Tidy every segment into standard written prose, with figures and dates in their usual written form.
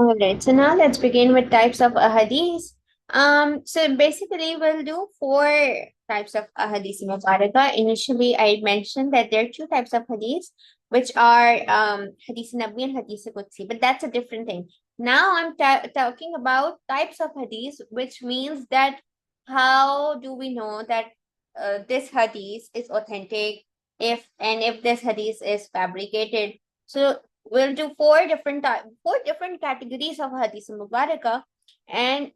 All right, so now let's begin with types of ahadith. So basically, we'll do four types of ahadith mubaraka. Initially, I mentioned that there are two types of hadiths, which are hadith nabi and hadith qudsi, but that's a different thing. Now I'm talking about types of hadith, which means that how do we know that this hadith is authentic, if this hadith is fabricated. So we'll do four different categories of hadith mubaraka, and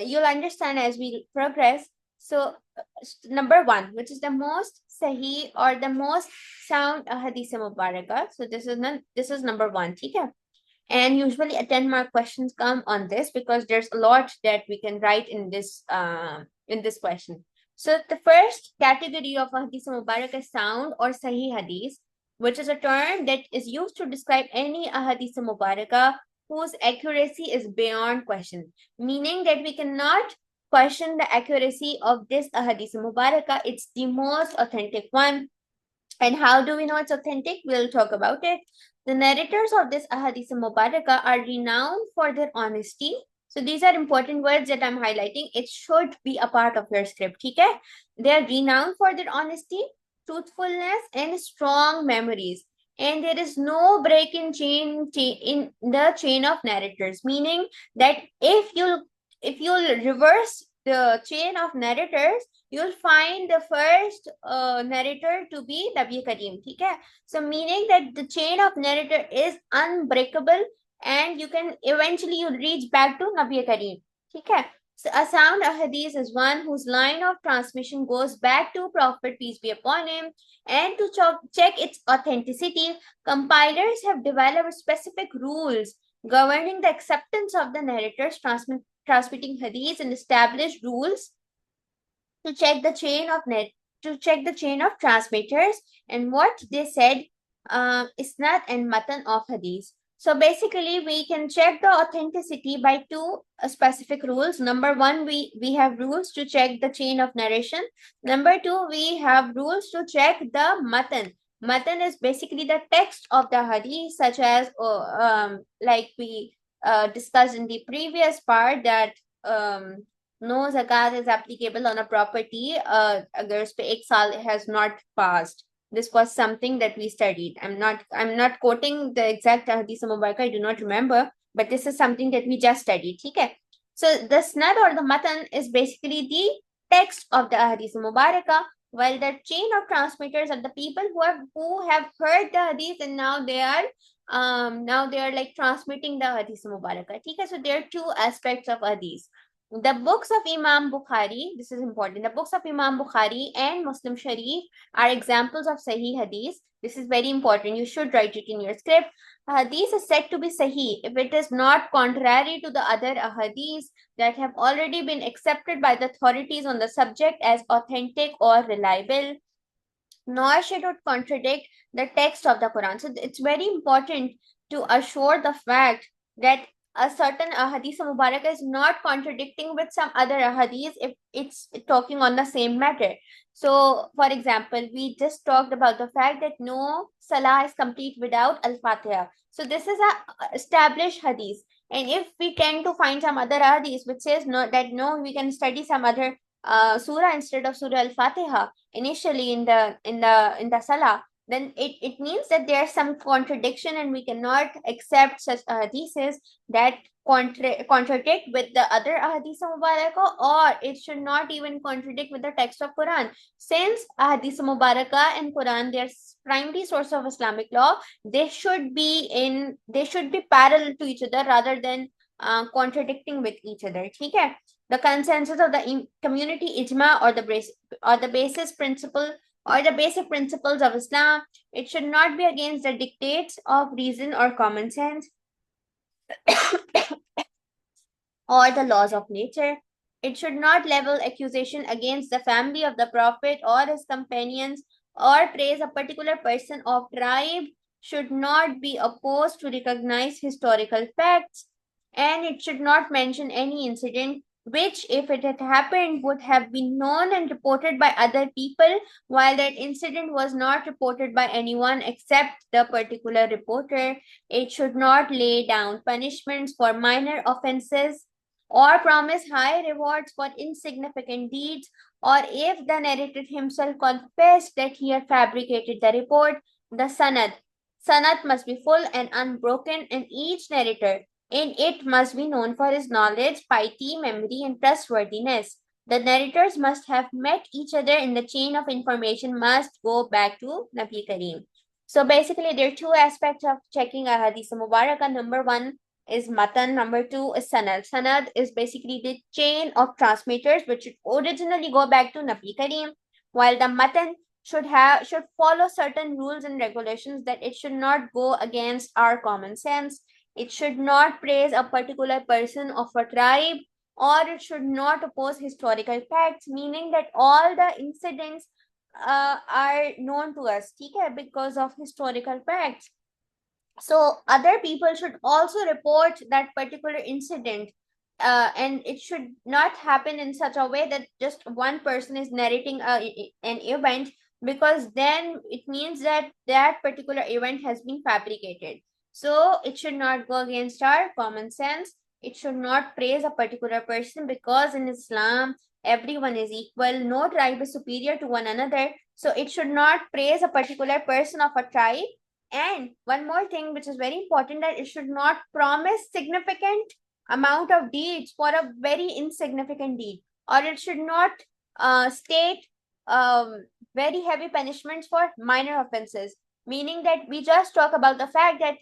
you'll understand as we progress. So number one, which is the most sahih or the most sound hadith mubaraka. So this is number one, okay? And usually a 10-mark questions come on this because there's a lot that we can write in this question. So the first category of hadith mubarak is sound or sahih hadith, which is a term that is used to describe any ahadith mubaraka whose accuracy is beyond question, meaning that we cannot question the accuracy of this ahadith mubaraka. It's the most authentic one. And how do we know it's authentic? We'll talk about it. The narrators of this ahadith mubaraka are renowned for their honesty. So these are important words that I'm highlighting. It should be a part of your script. Okay? They are renowned for their honesty, truthfulness, and strong memories. And there is no break in in the chain of narrators, meaning that if you'll reverse the chain of narrators, you'll find the first narrator to be Nabi Kareem. Okay? So meaning that the chain of narrator is unbreakable, and you can eventually you'll reach back to Nabi Kareem. Okay? So a sound ahadith is one whose line of transmission goes back to Prophet, peace be upon him. And to check its authenticity, compilers have developed specific rules governing the acceptance of the narrators transmitting hadith, and established rules to check the chain of transmitters and what they said, isnad and matan of hadith. So basically, we can check the authenticity by two specific rules. Number one, we have rules to check the chain of narration. Number two, we have rules to check the matan. Matan is basically the text of the hadith, such as like we discussed in the previous part that no zakat is applicable on a property agar us pe 1 saal has not passed. This was something that we studied. I'm not quoting the exact hadith mubarak, I do not remember, but this is something that we just studied. Okay? So the snad or the matan is basically the text of the hadith mubaraka, while the chain of transmitters are the people who have heard the hadith, and now they are like transmitting the hadith mubaraka. Okay? So there are two aspects of hadith. The books of Imam Bukhari, this is important. The books of Imam Bukhari and Muslim Sharif are examples of Sahih Hadith. This is very important. You should write it in your script. Hadith is said to be Sahih if it is not contrary to the other Hadiths that have already been accepted by the authorities on the subject as authentic or reliable, nor should it contradict the text of the Quran. So it's very important to assure the fact that a certain ahadith mubarak is not contradicting with some other ahadith if it's talking on the same matter. So, for example, we just talked about the fact that no salah is complete without al-Fatiha. So this is a established hadith. And if we tend to find some other hadith which says no, we can study some other surah instead of Surah Al-Fatiha initially in the Salah, then it means that there's some contradiction, and we cannot accept such hadiths that contradict with the other ahadith mubaraka, or it should not even contradict with the text of Quran. Since ahadith mubaraka and Quran, their primary source of Islamic law, they should be parallel to each other rather than contradicting with each other. Okay? The consensus of the community ijma, or the basis principle or the basic principles of Islam. It should not be against the dictates of reason or common sense or the laws of nature. It should not level accusation against the family of the Prophet or his companions, or praise a particular person of tribe, should not be opposed to recognize historical facts, and it should not mention any incident which, if it had happened, would have been known and reported by other people, while that incident was not reported by anyone except the particular reporter. It should not lay down punishments for minor offenses or promise high rewards for insignificant deeds, or if the narrator himself confessed that he had fabricated the report, the sanad. Sanad must be full and unbroken, and each narrator in it must be known for his knowledge, piety, memory, and trustworthiness. The narrators must have met each other in the chain of information must go back to Nabi Kareem. So basically, there are two aspects of checking a Hadith Mubarakah. Number one is matan, number two is sanad. Sanad is basically the chain of transmitters which should originally go back to Nabi Kareem, while the matan should follow certain rules and regulations, that it should not go against our common sense. It should not praise a particular person of a tribe, or it should not oppose historical facts, meaning that all the incidents are known to us, okay, because of historical facts. So other people should also report that particular incident, and it should not happen in such a way that just one person is narrating an event, because then it means that that particular event has been fabricated. So it should not go against our common sense. It should not praise a particular person, because in Islam everyone is equal, no tribe is superior to one another. So it should not praise a particular person of a tribe. And one more thing which is very important, that it should not promise significant amount of deeds for a very insignificant deed, or it should not state very heavy punishments for minor offenses, meaning that we just talk about the fact that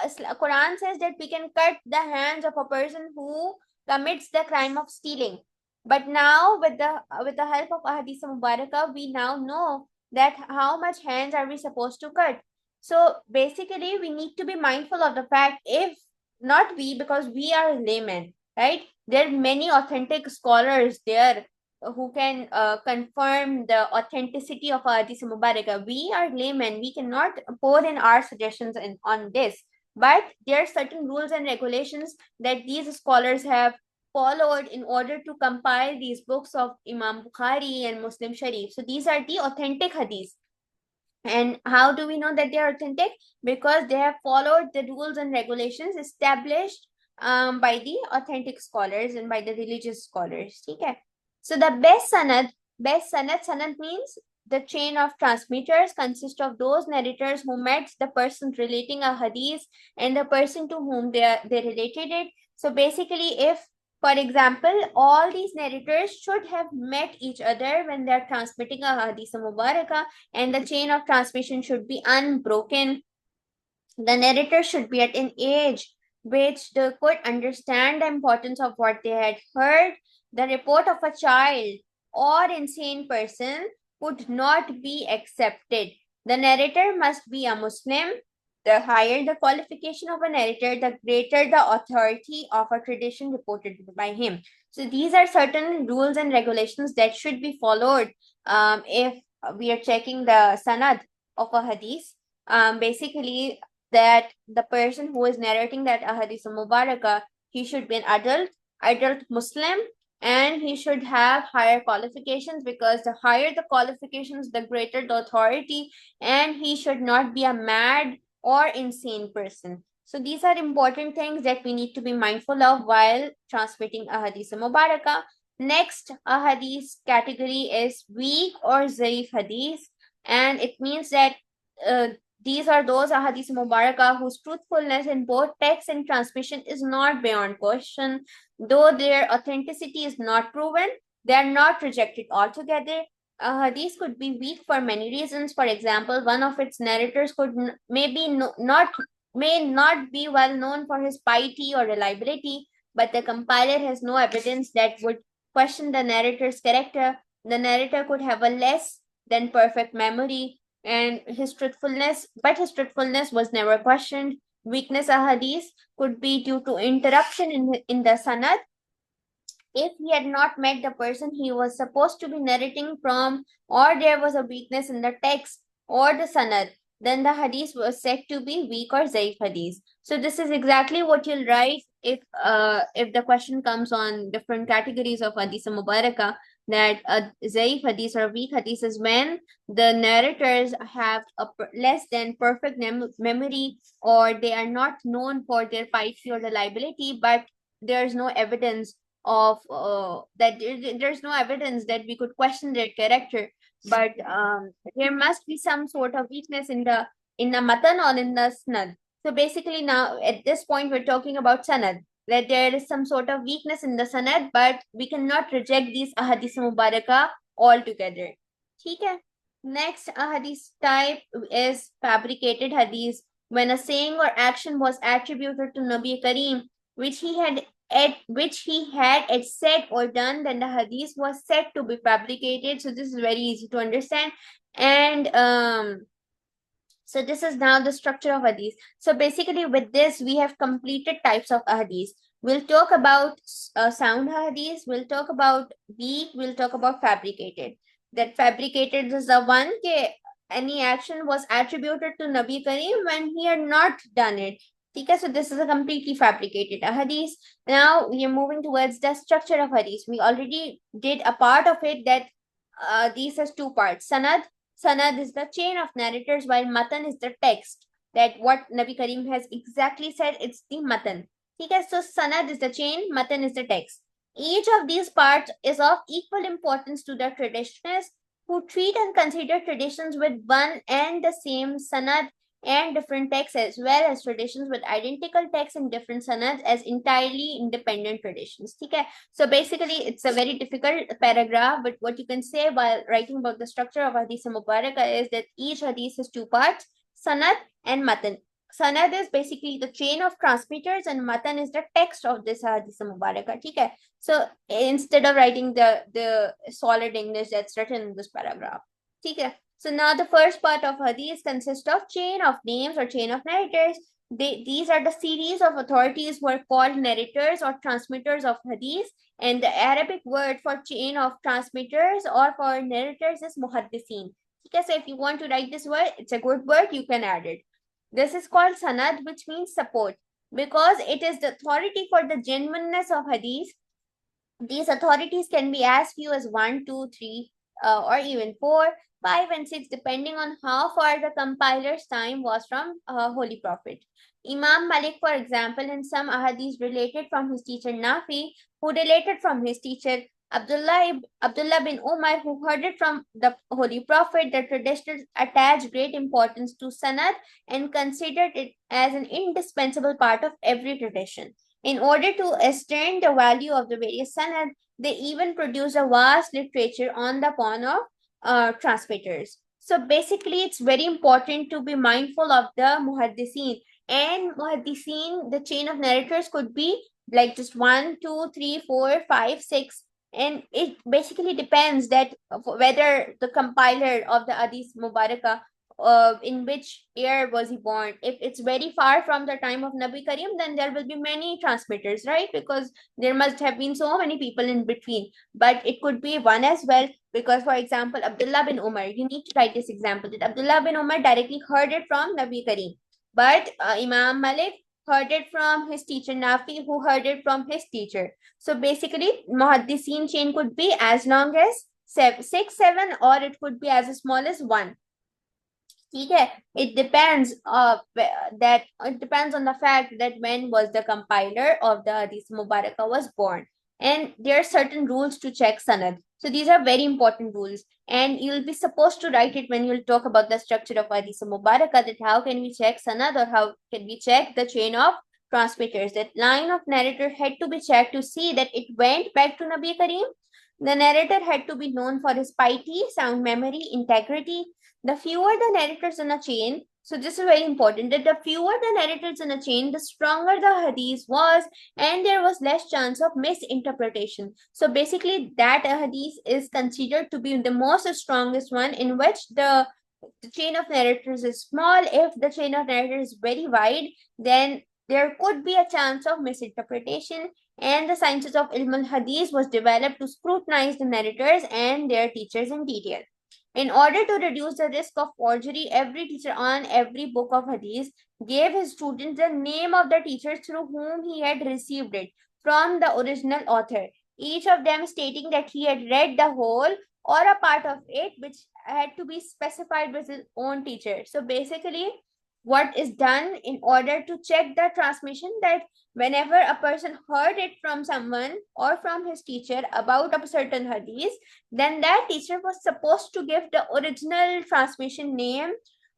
Quran says that we can cut the hands of a person who commits the crime of stealing. But now with the help of Ahadith Mubarakah, we now know that how much hands are we supposed to cut. So basically, we need to be mindful of the fact, if not we, because we are laymen, right? There are many authentic scholars there who can confirm the authenticity of Hadith Mubarakah. We are laymen, we cannot pour in our suggestions on this. But there are certain rules and regulations that these scholars have followed in order to compile these books of Imam Bukhari and Muslim Sharif. So these are the authentic hadiths. And how do we know that they are authentic? Because they have followed the rules and regulations established by the authentic scholars and by the religious scholars. Okay. So the sanad means the chain of transmitters consists of those narrators who met the person relating a hadith and the person to whom they related it. So basically, if, for example, all these narrators should have met each other when they are transmitting a hadith mubarakah, and the chain of transmission should be unbroken. The narrator should be at an age which they could understand the importance of what they had heard. The report of a child or insane person would not be accepted. The narrator must be a Muslim. The higher the qualification of a narrator, the greater the authority of a tradition reported by him. So these are certain rules and regulations that should be followed if we are checking the sanad of a hadith. Basically, that the person who is narrating that ahadith mubarakah, he should be an adult Muslim, and he should have higher qualifications, because the higher the qualifications, the greater the authority, and he should not be a mad or insane person. So these are important things that we need to be mindful of while transmitting ahadith mubarakah. Next ahadith category is weak or zaif hadith, and it means that these are those ahadith mubarakah whose truthfulness in both text and transmission is not beyond question. Though their authenticity is not proven, they are not rejected altogether. Hadith could be weak for many reasons. For example, one of its narrators could may not be well known for his piety or reliability, but the compiler has no evidence that would question the narrator's character. The narrator could have a less than perfect memory, and his truthfulness was never questioned. Weakness of hadith could be due to interruption in the sanad. If he had not met the person he was supposed to be narrating from, or there was a weakness in the text or the sanad, then the hadith was said to be weak or zaif hadith. So this is exactly what you'll write if the question comes on different categories of hadith mubaraka, that zaif hadith or weak hadith is when the narrators have a less than perfect memory, or they are not known for their piety or reliability, but there's no evidence of that there's no evidence that we could question their character, but there must be some sort of weakness in the matan or in the snad. So basically now at this point we're talking about sanad, that there is some sort of weakness in the sanad, but we cannot reject these ahadith mubaraka altogether. Okay. Next ahadith type is fabricated hadith, when a saying or action was attributed to Nabi Kareem, which he had said or done, then the hadith was said to be fabricated. So this is very easy to understand. And so this is now the structure of hadith. So basically with this, we have completed types of hadith. We'll talk about sound hadith, we'll talk about weak, we'll talk about fabricated. That fabricated is the one that any action was attributed to Nabi Kareem when he had not done it. Okay, so this is a completely fabricated hadith. Now we are moving towards the structure of hadith. We already did a part of it, that these has two parts. Sanad is the chain of narrators, while matan is the text. That what Nabi Kareem has exactly said, it's the matan. Okay, so sanad is the chain, matan is the text. Each of these parts is of equal importance to the traditionalists, who treat and consider traditions with one and the same sanad and different texts, as well as traditions with identical texts and different sanads, as entirely independent traditions. Okay, so basically it's a very difficult paragraph, but what you can say while writing about the structure of hadith mubaraka is that each hadith has two parts, sanad and matan. Sanad is basically the chain of transmitters, and matan is the text of this hadith mubaraka. Okay, so instead of writing the solid English that's written in this paragraph. Okay, so now the first part of hadith consists of chain of names or chain of narrators. These are the series of authorities who are called narrators or transmitters of hadith, and the Arabic word for chain of transmitters or for narrators is muhaddithin. Okay, so if you want to write this word, it's a good word, you can add it. This is called sanad, which means support, because it is the authority for the genuineness of hadith. These authorities can be as few as 1, 2, 3, or even 4, 5, and 6, depending on how far the compiler's time was from Holy Prophet. Imam Malik, for example, in some ahadith related from his teacher Nafi, who related from his teacher Abdullah bin Umar, who heard it from the Holy Prophet, the traditionalists attached great importance to sanad and considered it as an indispensable part of every tradition. In order to ascertain the value of the various sanad, they even produce a vast literature on the point of transmitters. So basically, it's very important to be mindful of the muhaddithin. And muhaddithin, the chain of narrators could be like just 1, 2, 3, 4, 5, 6. And it basically depends that whether the compiler of the Hadith Mubarakah, in which year was he born. If it's very far from the time of Nabi Karim, then there will be many transmitters, right? Because there must have been so many people in between. But it could be one as well, because for example, Abdullah bin Umar, you need to write this example, that Abdullah bin Umar directly heard it from Nabi Karim. But Imam Malik heard it from his teacher Nafi, who heard it from his teacher. So basically, Muhaddithin chain could be as long as 6, 7, or it could be as small as 1. Okay, it depends it depends on the fact that when was the compiler of the Hadith Mubarakah was born. And there are certain rules to check sanad. So these are very important rules. And you'll be supposed to write it when you'll talk about the structure of Hadith Mubarakah, that how can we check sanad, or how can we check the chain of transmitters. That line of narrator had to be checked to see that it went back to Nabi Kareem. The narrator had to be known for his piety, sound memory, integrity. The fewer the narrators in a chain, so this is very important, that the fewer the narrators in a chain, the stronger the hadith was, and there was less chance of misinterpretation. So basically, that hadith is considered to be the most strongest one, in which the chain of narrators is small. If the chain of narrators is very wide, then there could be a chance of misinterpretation. And the sciences of Ilm al-Hadith was developed to scrutinize the narrators and their teachers in detail. In order to reduce the risk of forgery, every teacher on every book of hadith gave his students the name of the teacher through whom he had received it from the original author, each of them stating that he had read the whole or a part of it, which had to be specified with his own teacher. So basically, what is done in order to check the transmission, that whenever a person heard it from someone or from his teacher about a certain hadith, then that teacher was supposed to give the original transmission name,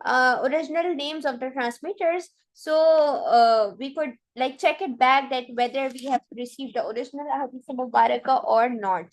original names of the transmitters, so we could like check it back that whether we have received the original hadith mubarakah or not.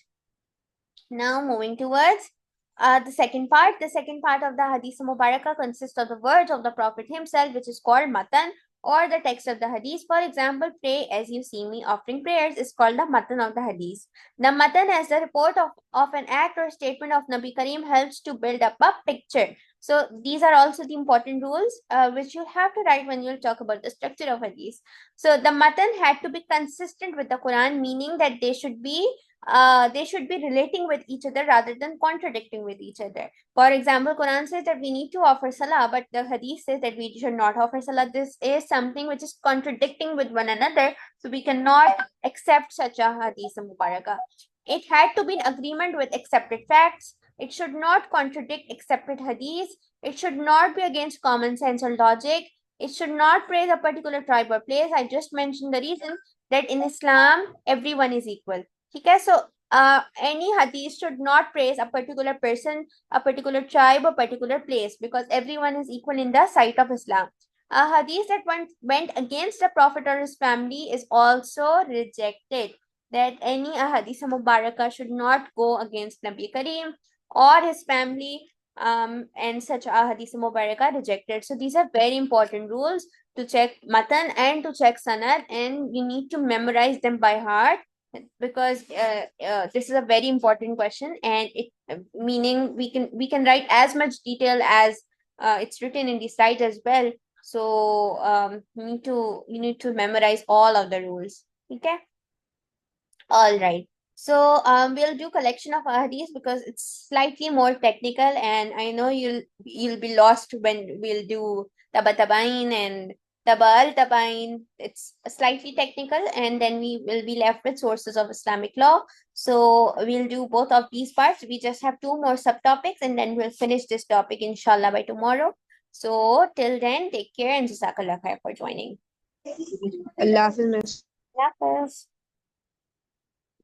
Now moving towards the second part. The second part of the hadith mubarakah consists of the words of the Prophet himself, which is called matan, or the text of the hadith. For example, pray as you see me offering prayers is called the matan of the hadith. The matan, as the report of an act or statement of Nabi Kareem, helps to build up a picture. So these are also the important rules which you have to write when you'll talk about the structure of hadith. So the matan had to be consistent with the Quran, meaning that they should be relating with each other rather than contradicting with each other. For example, Quran says that we need to offer salah, but the hadith says that we should not offer salah. This is something which is contradicting with one another, so we cannot accept such a hadith mubarakah. It had to be in agreement with accepted facts. It should not contradict accepted hadith. It should not be against common sense or logic. It should not praise a particular tribe or place. I just mentioned the reason that in Islam, everyone is equal. Okay, so any hadith should not praise a particular person, a particular tribe, or particular place, because everyone is equal in the sight of Islam. A hadith that went against the Prophet or his family is also rejected. That any hadith mubarakah should not go against Nabi Kareem or his family, and such a hadith mubarakah rejected. So these are very important rules to check matan and to check sanad, and you need to memorize them by heart, because this is a very important question, and it meaning we can write as much detail as it's written in the site as well. So you need to memorize all of the rules. Okay, all right. So we'll do collection of ahadith because it's slightly more technical, and I know you'll be lost when we'll do tabatabain and tabal tabain. It's slightly technical, and then we will be left with sources of Islamic law. So we'll do both of these parts. We just have two more subtopics, and then we'll finish this topic inshallah by tomorrow. So till then, take care and jazakallah khair for joining. Allah Hafiz, miss. Allah Hafiz.